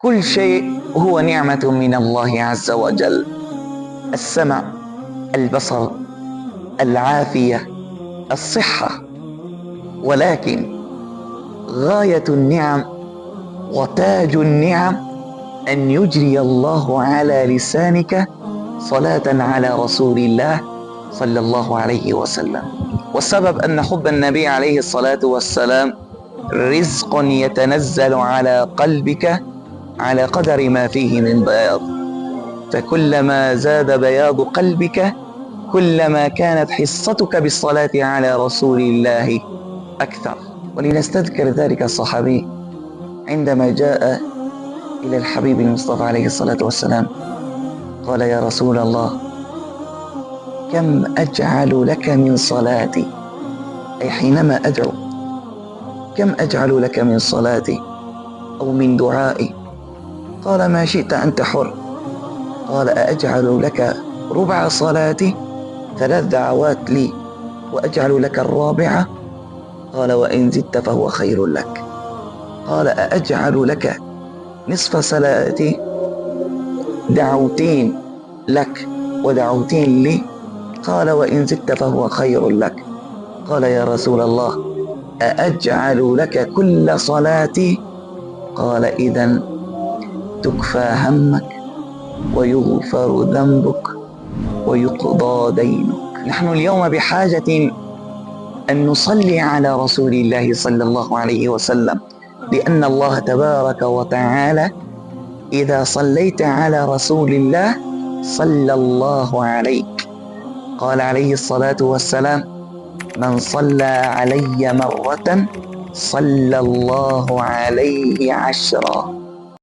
كل شيء هو نعمة من الله عز وجل: السمع، البصر، العافية، الصحة. ولكن غاية النعم وتاج النعم أن يجري الله على لسانك صلاة على رسول الله صلى الله عليه وسلم. والسبب أن حب النبي عليه الصلاة والسلام رزق يتنزل على قلبك على قدر ما فيه من بياض، فكلما زاد بياض قلبك كلما كانت حصتك بالصلاة على رسول الله أكثر. ولنستذكر ذلك الصحابي عندما جاء إلى الحبيب المصطفى عليه الصلاة والسلام قال: يا رسول الله، كم أجعل لك من صلاتي؟ أي حينما أدعو كم أجعل لك من صلاتي أو من دعائي؟ قال: ما شئت أنت حر. قال: أأجعل لك ربع صلاتي، 3 دعوات لي، وأجعل لك الرابعة؟ قال: وإن زدت فهو خير لك. قال: أأجعل لك نصف صلاتي، 2 دعوتين لك ودعوتين لي؟ قال: وإن زدت فهو خير لك. قال: يا رسول الله، أأجعل لك كل صلاتي؟ قال: إذن تكفى همك ويغفر ذنبك ويقضى دينك. نحن اليوم بحاجة أن نصلي على رسول الله صلى الله عليه وسلم، لأن الله تبارك وتعالى إذا صليت على رسول الله صلى الله عليك. قال عليه الصلاة والسلام: من صلى علي مرة صلى الله عليه 10.